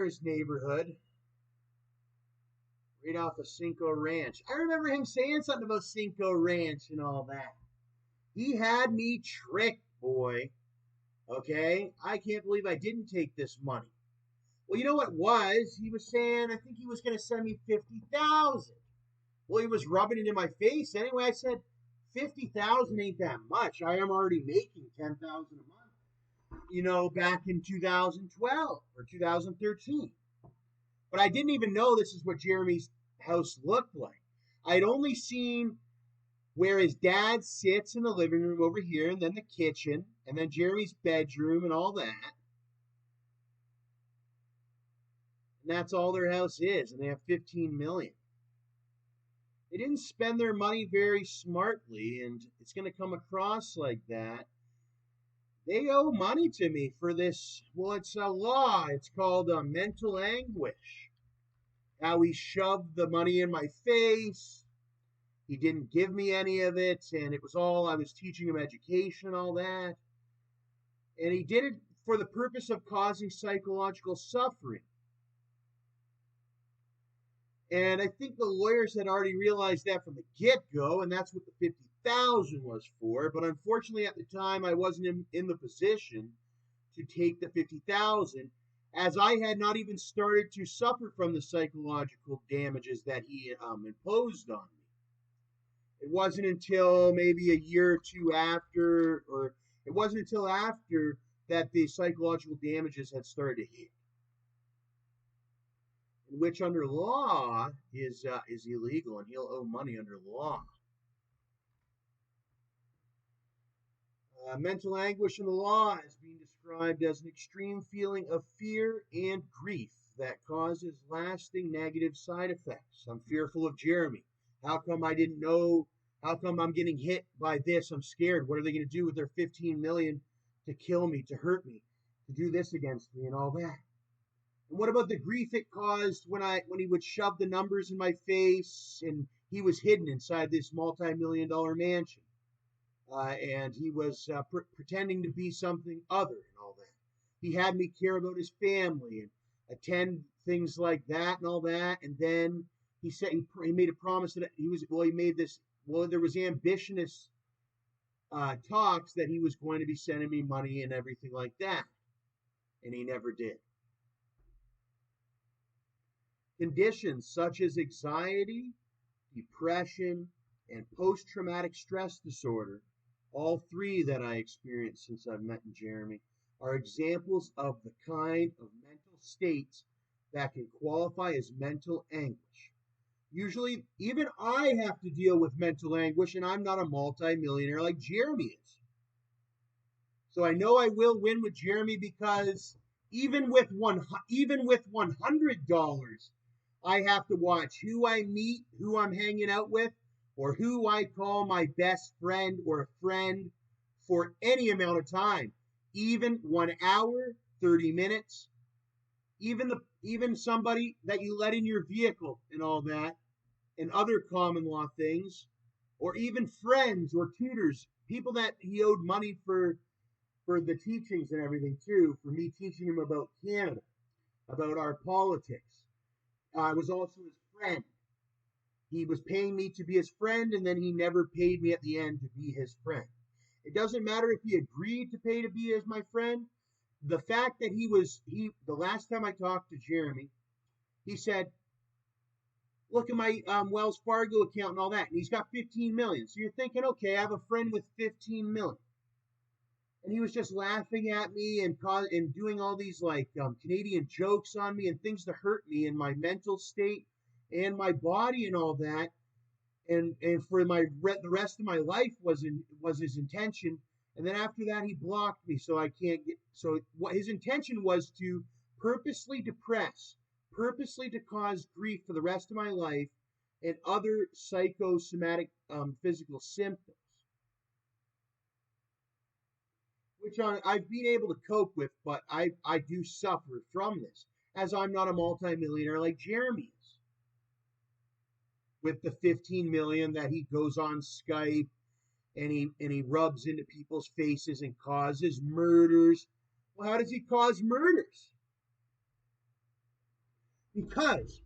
Lutner's neighborhood, right off of Cinco Ranch. I remember him saying something about Cinco Ranch and all that. He had me tricked, boy. Okay? I can't believe I didn't take this money. Well, you know what it was? He was saying, I think he was going to send me 50,000. Well, he was rubbing it in my face. Anyway, I said, 50,000 ain't that much. I am already making 10,000 a month. Back in 2012 or 2013. But I didn't even know this is what Jeremy's house looked like. I'd only seen where his dad sits in the living room over here, and then the kitchen, and then Jeremy's bedroom and all that. And that's all their house is, and they have 15 million. They didn't spend their money very smartly, and it's going to come across like that. They owe money to me for this. Well, it's a law. It's called Mental Anguish. How he shoved the money in my face. He didn't give me any of it, and it was all, I was teaching him education and all that. And he did it for the purpose of causing psychological suffering. And I think the lawyers had already realized that from the get-go, and that's what the 50,000 was for. But unfortunately, at the time, I wasn't in the position to take the 50,000, as I had not even started to suffer from the psychological damages that he imposed on me. It wasn't until maybe a year or two after, or it wasn't until after that the psychological damages had started to hit, which under law is illegal, and he'll owe money under law. Mental anguish in the law is being described as an extreme feeling of fear and grief that causes lasting negative side effects. I'm fearful of Jeremy. How come I didn't know? How come I'm getting hit by this? I'm scared. What are they going to do with their 15 million to kill me, to hurt me, to do this against me and all that? And what about the grief it caused when he would shove the numbers in my face, and he was hidden inside this multi-million-dollar mansion, and he was pretending to be something other and all that. He had me care about his family and attend things like that and all that. And then he said he made a promise that there was ambitious talks that he was going to be sending me money and everything like that, and he never did. Conditions such as anxiety, depression, and post-traumatic stress disorder, all three that I experienced since I've met Jeremy, are examples of the kind of mental states that can qualify as mental anguish. Usually, even I have to deal with mental anguish, and I'm not a multi-millionaire like Jeremy is. So I know I will win with Jeremy, because even with $100, I have to watch who I meet, who I'm hanging out with, or who I call my best friend or a friend for any amount of time. Even 1 hour, 30 minutes, even somebody that you let in your vehicle and all that, and other common law things, or even friends or tutors, people that he owed money for the teachings and everything too, for me teaching him about Canada, about our politics. I was also his friend. He was paying me to be his friend, and then he never paid me at the end to be his friend. It doesn't matter if he agreed to pay to be as my friend. The fact that the last time I talked to Jeremy, he said, look at my Wells Fargo account and all that, and he's got 15 million. So you're thinking, okay, I have a friend with 15 million. And he was just laughing at me and doing all these Canadian jokes on me and things to hurt me in my mental state and my body and all that. And for the rest of my life was his intention. And then after that, he blocked me, so I can't get. So what his intention was to purposely depress, purposely to cause grief for the rest of my life, and other psychosomatic physical symptoms, which I've been able to cope with, but I do suffer from this, as I'm not a multimillionaire like Jeremy is, with the 15 million that he goes on Skype and he rubs into people's faces and causes murders. Well, how does he cause murders? because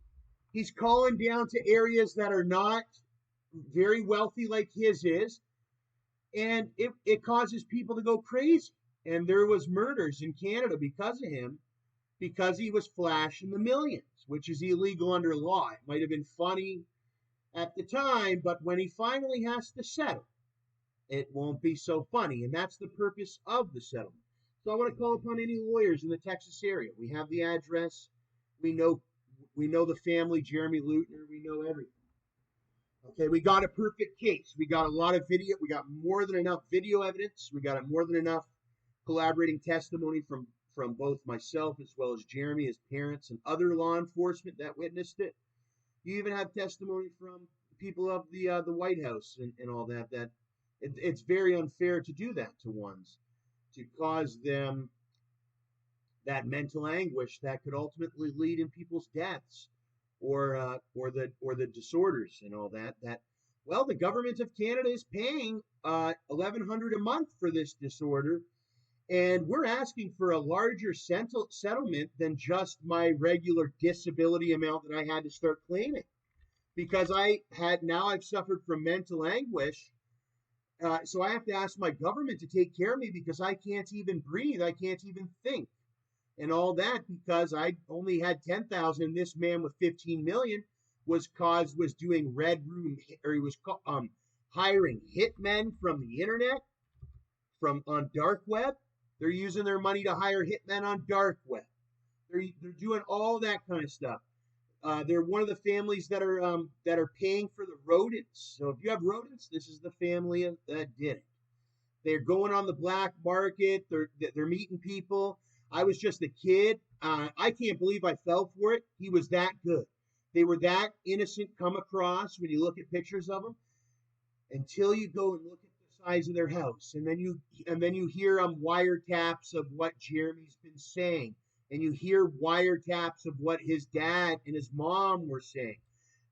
he's calling down to areas that are not very wealthy like his is, and it causes people to go crazy. And there was murders in Canada because of him, because he was flashing the millions, which is illegal under law. It might have been funny at the time, but when he finally has to settle, it won't be so funny. And that's the purpose of the settlement. So I want to call upon any lawyers in the Texas area. We have the address. We know the family, Jeremy Lutner. We know everything. Okay, we got a perfect case. We got a lot of video. We got more than enough video evidence. We got more than enough collaborating testimony from both myself as well as Jeremy, his parents, and other law enforcement that witnessed it. You even have testimony from people of the White House and all that. It's very unfair to do that to ones, to cause them that mental anguish that could ultimately lead in people's deaths, or the disorders and all that. Well, the government of Canada is paying $1,100 a month for this disorder, and we're asking for a larger settlement than just my regular disability amount that I had to start claiming, because I've suffered from mental anguish. So I have to ask my government to take care of me because I can't even breathe. I can't even think and all that because I only had 10,000. And this man with 15 million was doing red room, or he was hiring hitmen from the internet, from on dark web. They're using their money to hire hitmen on dark web. They're doing all that kind of stuff. They're one of the families that are paying for the rodents. So if you have rodents, this is the family that did it. They're going on the black market. They're meeting people. I was just a kid. I can't believe I fell for it. He was that good. They were that innocent. Come across when you look at pictures of them, until you go and look at the size of their house, and then you hear wiretaps of what Jeremy's been saying, and you hear wiretaps of what his dad and his mom were saying.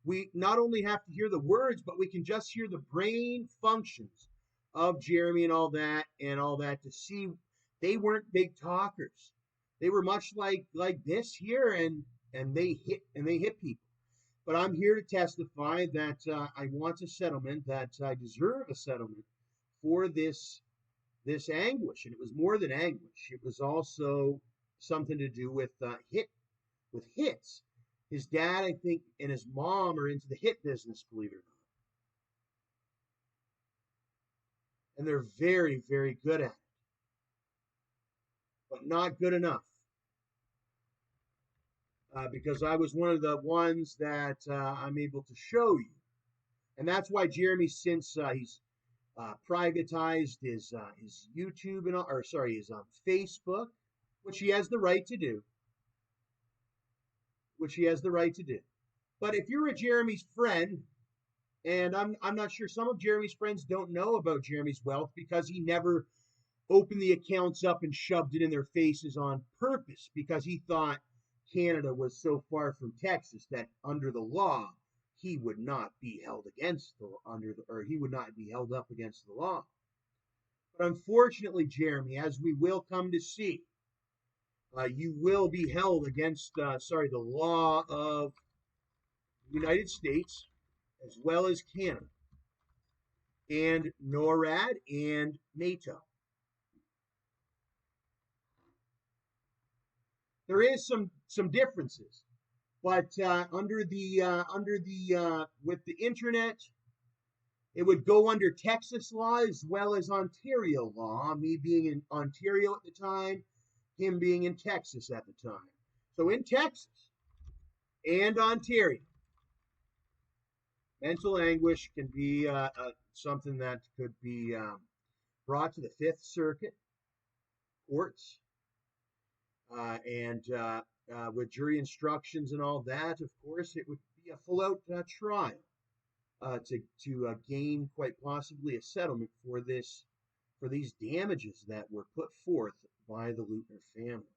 We not only have to hear the words, but we can just hear the brain functions of Jeremy and all that to see they weren't big talkers. They were much like this here, and they hit people. But I'm here to testify that I want a settlement, that I deserve a settlement for this anguish. And it was more than anguish. It was also something to do with hits. His dad, I think, and his mom are into the hit business, believe it or not. And they're very, very good at it, but not good enough. Because I was one of the ones that I'm able to show you. And that's why Jeremy, since he's privatized his YouTube his Facebook, which he has the right to do, But if you're a Jeremy's friend, and I'm not sure, some of Jeremy's friends don't know about Jeremy's wealth because he never opened the accounts up and shoved it in their faces on purpose, because he thought Canada was so far from Texas that under the law he would not be held he would not be held up against the law. But unfortunately, Jeremy, as we will come to see, you will be held against the law of the United States as well as Canada and NORAD and NATO. There is some differences, but with the internet, it would go under Texas law as well as Ontario law. Me being in Ontario at the time, him being in Texas at the time. So in Texas and Ontario, mental anguish can be something that could be brought to the Fifth Circuit courts, and with jury instructions and all that. Of course, it would be a full-out trial to gain quite possibly a settlement for these damages that were put forth by the Lutner family.